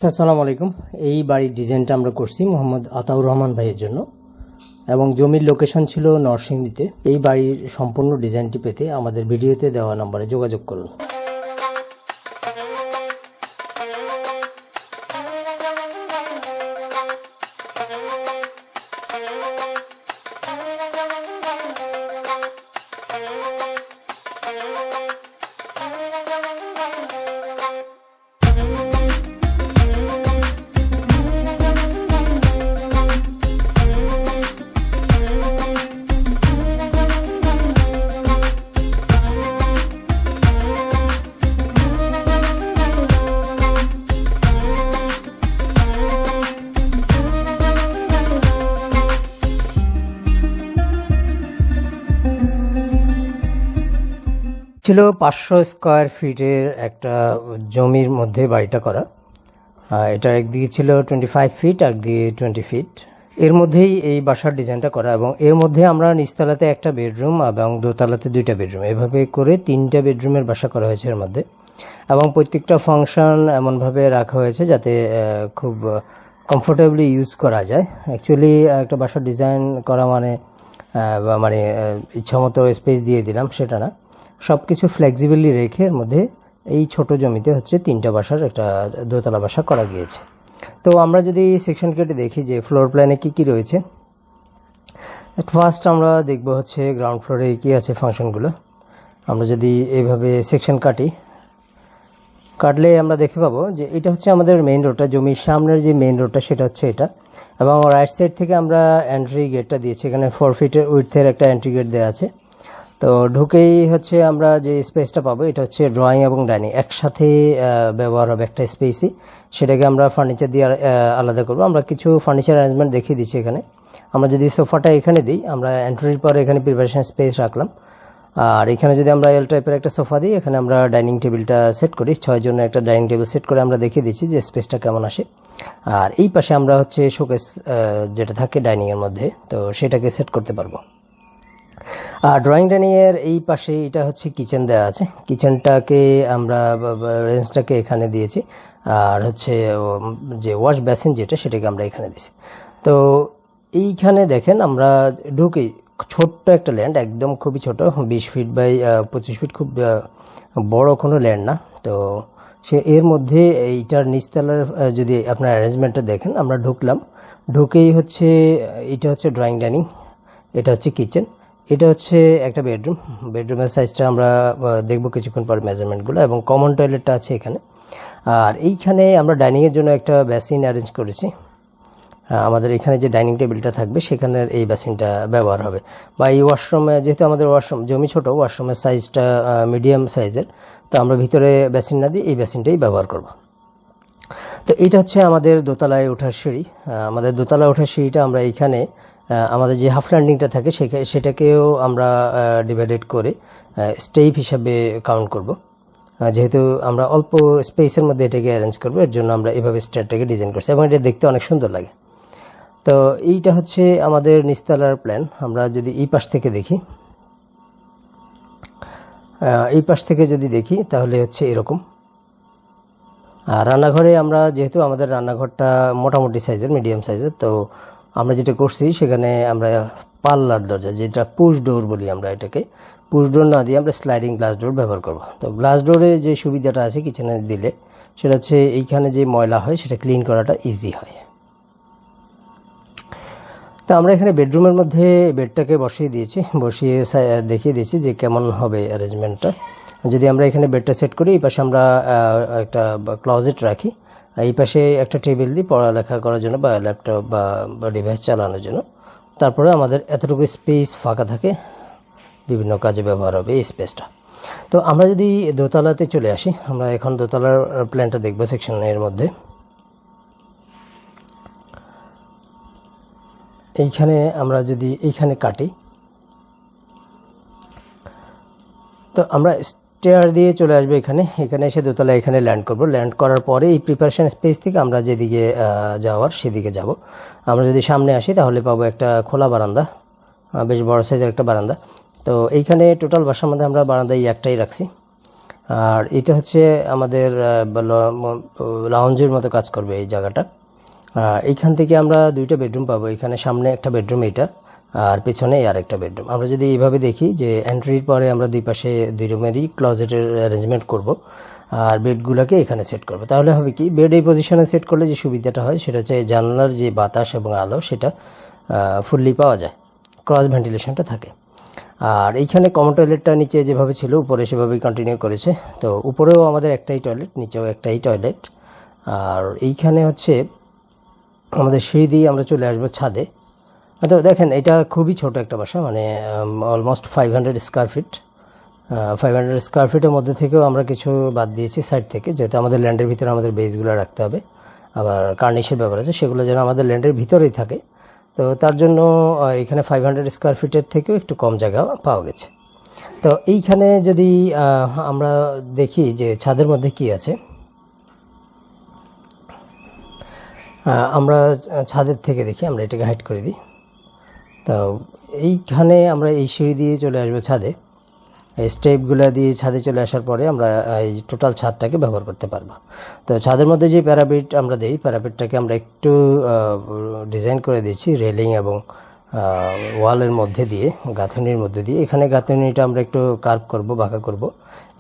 আসসালামু আলাইকুম। এই বাড়ির ডিজাইনটা আমরা করছি মোহাম্মদ আতাউর রহমান ভাইয়ের জন্য এবং জমির লোকেশন ছিল নরসিংদীতে। এই বাড়ির সম্পূর্ণ ডিজাইনটি পেতে আমাদের ভিডিওতে দেওয়া নম্বরে যোগাযোগ করুন। ছিল 500 স্কোয়ার ফিটের একটা জমির মধ্যে বাড়িটা করা। এটার একদিকে ছিল 25 ফিট, একদিকে 20 ফিট। এর মধ্যেই এই বাসার ডিজাইনটা করা এবং এর মধ্যে আমরা নিচতলাতে একটা বেডরুম এবং দোতলাতে 2টা বেডরুম, এভাবে করে 3টা বেডরুমের বাসা করা হয়েছে এর মধ্যে। এবং প্রত্যেকটা ফাংশন এমনভাবে রাখা হয়েছে যাতে খুব কমফোর্টেবলি ইউজ করা যায়। অ্যাকচুয়ালি একটা বাসার ডিজাইন করা মানে ইচ্ছামতো স্পেস দিয়ে দিলাম সেটা না, সব কিছু ফ্লেক্সিবলি রেখে এর মধ্যে এই ছোট জমিতে 3টা বাসার একটা দোতলা বাসা করা গিয়েছে। তো আমরা যদি সেকশন কেটে দেখি যে ফ্লোর প্ল্যানে কি কি রয়েছে। ফার্স্ট আমরা দেখব গ্রাউন্ড ফ্লোরে কি আছে ফাংশনগুলো। আমরা যদি এইভাবে সেকশন কাটলে আমরা দেখতে পাবো যে এটা আমাদের মেইন রোডটা, জমির সামনের যে মেইন রোডটা সেটা এটা। এবং রাইট সাইড থেকে আমরা এন্ট্রি গেটটা দিয়েছি, এখানে 4 ফিটের উইডথের একটা এন্ট্রি গেট দেওয়া আছে। তো ঢুকেই আমরা যে স্পেসটা পাবো এটা ড্রয়িং এবং ডাইনিং একসাথে ব্যবহার হবে একটা স্পেসই, সেটাকে আমরা ফার্নিচার দিয়ে আলাদা করব। আমরা কিছু ফার্নিচার অ্যারেঞ্জমেন্ট দেখিয়ে দিচ্ছি এখানে। আমরা যদি সোফাটা এখানে দিই, আমরা এন্ট্রির পর এখানে প্রিপারেশন স্পেস রাখলাম, আর এখানে যদি আমরা এল টাইপের একটা সোফা দিই, এখানে আমরা ডাইনিং টেবিলটা সেট করি, 6 জনের একটা ডাইনিং টেবিল সেট করে আমরা দেখিয়ে দিচ্ছি যে স্পেসটা কেমন আসে। আর এই পাশে আমরা শোকেস যেটা থাকে ডাইনিং এর মধ্যে, তো সেটাকে সেট করতে পারবো। আর ড্রয়িং ডাইনিং এর এই পাশে এটা কিচেন দেওয়া আছে, কিচেনটাকে আমরা রেঞ্জটাকে এখানে দিয়েছি, আর যে ওয়াশ বেসিন যেটা সেটাকে আমরা এখানে দিয়েছি। তো এইখানে দেখেন আমরা ঢুকে ছোট্ট একটা ল্যান্ড, একদম খুবই ছোট, 20 ফিট বাই 25 ফিট, খুব বড় কোনো ল্যান্ড না। তো এর মধ্যে এইটার নিচতলার যদি আপনার অ্যারেঞ্জমেন্টটা দেখেন, আমরা ঢুকেই এটা ড্রয়িং ডাইনিং, এটা কিচেন, এটা একটা বেডরুমের সাইজটা আমরা দেখব কিছুক্ষণ পর মেজারমেন্টগুলো, এবং কমন টয়লেটটা আছে এখানে। আর এইখানে আমরা ডাইনিংয়ের জন্য একটা বেসিন অ্যারেঞ্জ করেছি। আমাদের এখানে যে ডাইনিং টেবিলটা থাকবে সেখানে এই বেসিনটা ব্যবহার হবে। বা এই ওয়াশরুমে, যেহেতু আমাদের ওয়াশরুম জমি ছোট, ওয়াশরুমের সাইজটা মিডিয়াম সাইজের, তো আমরা ভিতরে বেসিন না দিয়ে এই বেসিনটাই ব্যবহার করব। তো এটা আমাদের দোতলায় ওঠার সিঁড়ি। আমাদের দোতলায় ওঠার সিঁড়িটা আমরা এইখানে আমাদের যে হাফ ল্যান্ডিংটা থাকে সেটাকেও আমরা ডিভাইডেড করে স্টেপ হিসাবে কাউন্ট করব। যেহেতু আমরা অল্প স্পেসের মধ্যে এটাকে অ্যারেঞ্জ করবো, এর জন্য আমরা এভাবে স্টেয়ারটাকে ডিজাইন করছি এবং এটা দেখতে অনেক সুন্দর লাগে। তো এইটা আমাদের নিচতলার প্ল্যান। আমরা যদি এই পাশ থেকে দেখি, তাহলে এরকম। আর রান্নাঘরে আমরা, যেহেতু আমাদের রান্নাঘরটা মোটামুটি সাইজের, মিডিয়াম সাইজের, তো আমরা যেটা করছি সেখানে আমরা পাল্লার দরজা, যেটা পুশ ডোর বলি আমরা, এটাকে পুশ ডোর না দিয়ে আমরা স্লাইডিং গ্লাস ডোর ব্যবহার করব। তো গ্লাস ডোরে যে সুবিধাটা আছে কিচেনে দিলে, সেটা এইখানে যে ময়লা হয় সেটা ক্লিন করাটা ইজি হয়। তো আমরা এখানে বেডরুমের মধ্যে বেডটাকে বসিয়ে দেখিয়ে দিয়েছি যে কেমন হবে অ্যারেঞ্জমেন্টটা। যদি আমরা এখানে বেডটা সেট করি, এই পাশে আমরা একটা ক্লোজেট রাখি, এই পাশে একটা টেবিল দিই পড়ালেখা করার জন্য বা ল্যাপটপ বা ডিভাইস চালানোর জন্য। তারপরে আমাদের এতটুকু স্পেস ফাঁকা থাকে, বিভিন্ন কাজে ব্যবহার হবে এই স্পেসটা। তো আমরা যদি দোতলাতে চলে আসি, আমরা এখন দোতলার প্ল্যানটা দেখবো সেকশনের মধ্যে। এইখানে আমরা যদি এইখানে কাটি, তো আমরা স্টেয়ার দিয়ে চলে আসবে এখানে এসে দোতলা এখানে ল্যান্ড করব। ল্যান্ড করার পরে এই প্রিপারেশন স্পেস থেকে আমরা যেদিকে যাওয়ার সেদিকে যাব। আমরা যদি সামনে আসি তাহলে পাবো একটা খোলা বারান্দা, বেশ বড় সাইজের একটা বারান্দা। তো এইখানে টোটাল বাসার মধ্যে আমরা বারান্দায় একটাই রাখছি। আর এটা হচ্ছে আমাদের লাউঞ্জের মতো কাজ করবে এই জায়গাটা। এইখান থেকে আমরা দুইটা বেডরুম পাবো, এখানে সামনে একটা বেডরুম এটা, আর পেছনে আর একটা বেডরুম। আমরা যদি এইভাবে দেখি যে এন্ট্রির পরে আমরা দুই পাশে দুই রুমেরই ক্লজেটের অ্যারেঞ্জমেন্ট করব, আর বেডগুলোকে এখানে সেট করব। তাহলে হবে কি, বেড এই পজিশনে সেট করলে যে সুবিধাটা হয় সেটা হচ্ছে জানলার যে বাতাস এবং আলো সেটা ফুললি পাওয়া যায়, ক্রস ভেন্টিলেশনটা থাকে। আর এইখানে কমন টয়লেটটা নিচে যেভাবে ছিল উপরে সেভাবেই কন্টিনিউ করেছে। তো উপরেও আমাদের একটাই টয়লেট, নিচেও একটাই টয়লেট। আর এইখানে হচ্ছে আমাদের সিঁড়ি দিয়ে আমরা চলে আসবো ছাদে। তো দেখেন এটা খুবই ছোট একটা বাসা, মানে অলমোস্ট 500 স্কোয়ার ফিট। 500 স্কোয়ার ফিটের মধ্যে থেকেও আমরা কিছু বাদ দিয়েছি সাইড থেকে, যেহেতু আমাদের ল্যান্ডের ভিতরে আমাদের বেসগুলো রাখতে হবে, আবার কার্নিশের ব্যাপার আছে, সেগুলো যেন আমাদের ল্যান্ডের ভিতরেই থাকে। তো তার জন্য এখানে 500 স্কোয়ার ফিটের থেকেও একটু কম জায়গা পাওয়া গেছে। তো এইখানে যদি আমরা দেখি যে ছাদের মধ্যে কি আছে, আমরা ছাদের থেকে দেখি, আমরা এটাকে হাইড করে দিই। তো এইখানে আমরা এই সিঁড়ি দিয়ে চলে আসবো ছাদে, এই স্টেপগুলো দিয়ে ছাদে চলে আসার পরে আমরা এই টোটাল ছাদটাকে ব্যবহার করতে পারবো। তো ছাদের মধ্যে যে প্যারাপিট আমরা দিই, প্যারাপিটটাকে আমরা একটু ডিজাইন করে দিয়েছি রেলিং এবং ওয়ালের মধ্যে দিয়ে, গাঁথনির মধ্যে দিয়ে। এখানে গাঁথনিটা আমরা একটু কার্ভ করব, বাঁকা করব।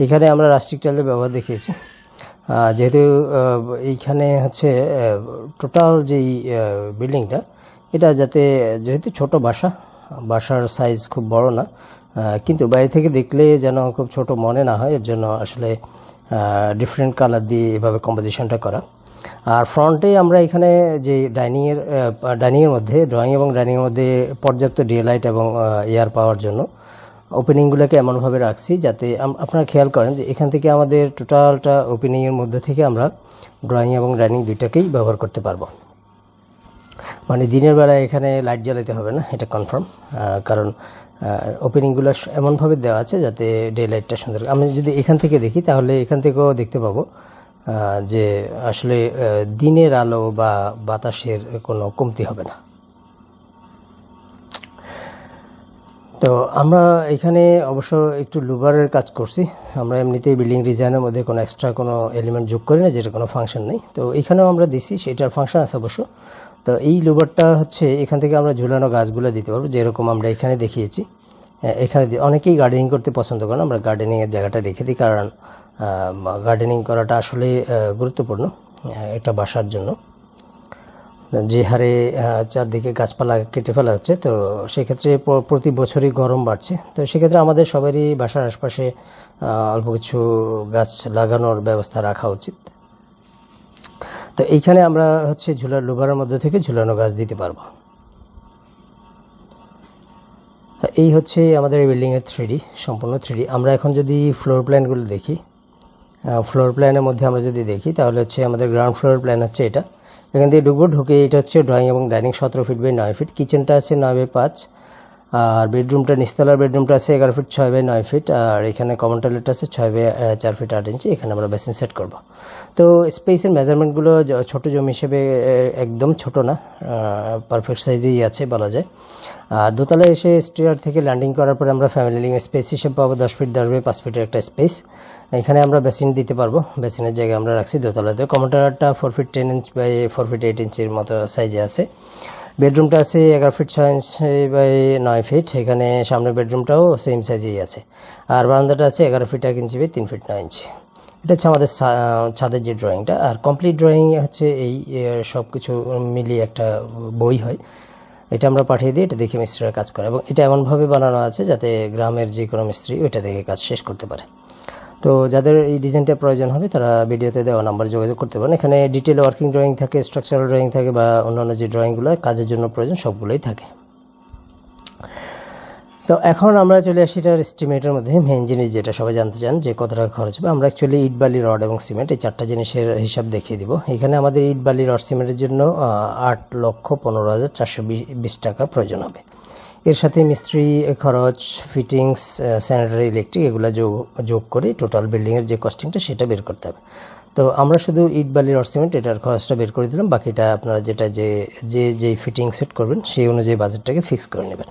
এখানে আমরা রাস্টিক টাইলের ব্যবহার দেখিয়েছি, যেহেতু এইখানে হচ্ছে টোটাল যেই বিল্ডিংটা, এটা যাতে, যেহেতু ছোট বাসার সাইজ খুব বড় না, কিন্তু বাইরে থেকে দেখলে যেন খুব ছোট মনে না হয়, এর জন্য আসলে ডিফারেন্ট কালার দিয়ে এভাবে কম্পোজিশনটা করা। আর ফ্রন্টে আমরা এখানে যে ডাইনিংয়ের মধ্যে, ড্রয়িং এবং ডাইনিংয়ের মধ্যে পর্যাপ্ত ডে লাইট এবং এয়ার পাওয়ার জন্য ওপেনিংগুলোকে এমনভাবে রাখছি যাতে আপনারা খেয়াল করেন যে এখান থেকে আমাদের টোটালটা ওপেনিংয়ের মধ্যে থেকে আমরা ড্রয়িং এবং ডাইনিং দুইটাকেই ব্যবহার করতে পারবো। মানে দিনের বেলায় এখানে লাইট জ্বালাতে হবে না, এটা কনফার্ম, কারণ ওপেনিংগুলো এমনভাবে দেওয়া আছে যাতে ডে লাইটটা সুন্দর। আমি যদি এখান থেকে দেখি তাহলে এখান থেকেও দেখতে পাবো যে আসলে দিনের আলো বা বাতাসের কোনো কমতি হবে না। তো আমরা এখানে অবশ্য একটু লুভারের কাজ করছি, আমরা এমনিতেই বিল্ডিং ডিজাইনের মধ্যে কোনো এক্সট্রা কোনো এলিমেন্ট যোগ করি না, যেটা কোনো ফাংশন নেই। তো এখানেও আমরা দিছি, সেটার ফাংশন আছে অবশ্য। তো এই লুভারটা হচ্ছে এখান থেকে আমরা ঝুলানো গাছগুলো দিতে পারবো, যেরকম আমরা এখানে দেখিয়েছি। এখানে অনেকেই গার্ডেনিং করতে পছন্দ করেন, আমরা গার্ডেনিংয়ের জায়গাটা রেখে দিই, কারণ গার্ডেনিং করাটা আসলে গুরুত্বপূর্ণ একটা বাসার জন্য। যে হারে চারদিকে গাছপালা কেটে ফেলা হচ্ছে, তো সেক্ষেত্রে প্রতি বছরই গরম বাড়ছে। তো সেক্ষেত্রে আমাদের সবারই বাসার আশপাশে অল্প কিছু গাছ লাগানোর ব্যবস্থা রাখা উচিত। তো এইখানে আমরা হচ্ছে লুভারের মধ্যে থেকে ঝুলানো গাছ দিতে পারবো। এই হচ্ছে আমাদের এই বিল্ডিংয়ের 3D, সম্পূর্ণ 3D। আমরা এখন যদি ফ্লোর প্ল্যানগুলো দেখি, ফ্লোর প্ল্যানের মধ্যে আমরা যদি দেখি তাহলে হচ্ছে আমাদের গ্রাউন্ড ফ্লোর প্ল্যান হচ্ছে এটা। এখান থেকে ঢুকে এটা হচ্ছে ড্রয়িং এবং ডাইনিং 17 ফিট বাই 9 ফিট, কিচেনটা আছে 9 বাই 5, আর বেডরুমটা, নিচতলার বেডরুমটা আছে 11 ফিট 6 বাই 9 ফিট, আর এখানে কমন টয়লেট আছে 6 বাই 4 ফিট 8 ইঞ্চি। এখানে আমরা বেসিন সেট করব। তো স্পেসের মেজারমেন্টগুলো ছোট জমি হিসেবে একদম ছোট না, পারফেক্ট সাইজেই আছে বলা যায়। আর দোতলায় এসে স্টেয়ার থেকে ল্যান্ডিং করার পরে আমরা ফ্যামিলি লিভিং স্পেস হিসেবে পাবো 10 ফিট 10 বাই 5 ফিটের একটা স্পেস। এখানে আমরা বেসিন দিতে পারবো, বেসিনের জায়গায় আমরা রাখছি দোতলাতে। কমন টয়লেটটা 4 ফিট 10 ইঞ্চ বাই 4 ফিট 8 ইঞ্চির মতো সাইজে আছে। বেডরুমটা আছে 11 ফিট 6 ইঞ্চি বাই 9 ফিট, এখানে সামনের বেডরুমটাও সেম সাইজেই আছে। আর বারান্দাটা আছে 11 ফিট 1 ইঞ্চি বাই 3 ফিট 9 ইঞ্চি। এটা হচ্ছে আমাদের ছাদের যে ড্রয়িংটা। আর কমপ্লিট ড্রয়িং হচ্ছে এই সব কিছু মিলিয়ে একটা বই হয়, এটা আমরা পাঠিয়ে দিই, এটা দেখে মিস্ত্রিরা কাজ করে, এবং এটা এমনভাবে বানানো আছে যাতে গ্রামের যে কোনো মিস্ত্রি ওইটা দেখে কাজ শেষ করতে পারে। তো যাদের এই ডিজাইনটা প্রয়োজন হবে তারা ভিডিওতে দেওয়া নাম্বারে যোগাযোগ করতে পারেন। এখানে ডিটেল ওয়ার্কিং ড্রয়িং থাকে, স্ট্রাকচারাল ড্রয়িং থাকে, বা অন্যান্য যে ড্রয়িংগুলো কাজের জন্য প্রয়োজন সবগুলোই থাকে। তো এখন আমরা চলে আসি এটার এস্টিমেটের মধ্যে। মেইন জিনিস যেটা সবাই জানতে চান যে কত টাকা খরচ হবে, আমরা অ্যাকচুয়ালি ইট বালি রড এবং সিমেন্ট এই 4টা জিনিসের হিসাব দেখিয়ে দিব। এখানে আমাদের ইট বালি রড সিমেন্টের জন্য 8,15,420 টাকা প্রয়োজন হবে। এর সাথে মিস্ত্রি খরচ, ফিটিংস, স্যানিটারি, ইলেকট্রিক এগুলো যোগ করে টোটাল বিল্ডিংয়ের যে কস্টিংটা সেটা বের করতে হবে। তো আমরা শুধু ইট বালি রড সিমেন্ট এটার খরচটা বের করে দিলাম, বাকিটা আপনারা যেটা যে ফিটিং সেট করবেন সেই অনুযায়ী বাজেটটাকে ফিক্স করে নেবেন।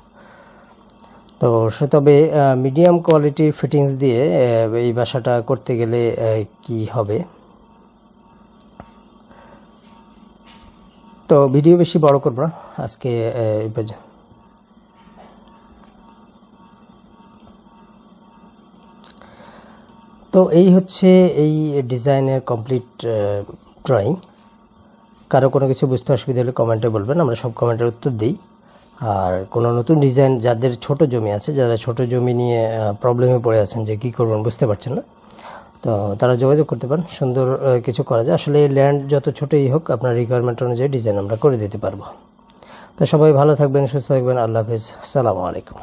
তো তবে মিডিয়াম কোয়ালিটির ফিটিংস দিয়ে এই বাসাটা করতে গেলে কি হবে। তো ভিডিও বেশি বড় করব না আজকে। তো এই হচ্ছে এই ডিজাইনের কমপ্লিট ড্রয়িং। কারো কোনো কিছু বুঝতে অসুবিধা হলে কমেন্টে বলবেন, আমরা সব কমেন্টের উত্তর দিই। আর কোনো নতুন ডিজাইন, যাদের ছোট জমি আছে, যারা ছোট জমি নিয়ে প্রবলেমে পড়ে আছেন যে কী করবেন বুঝতে পারছেন না, তো তারা যোগাযোগ করতে পারেন। সুন্দর কিছু করা যায়। আসলে ল্যান্ড যত ছোটই হোক, আপনার রিকোয়ারমেন্ট অনুযায়ী ডিজাইন আমরা করে দিতে পারবো। তো সবাই ভালো থাকবেন, সুস্থ থাকবেন। আল্লাহ হাফেজ, আসসালামু আলাইকুম।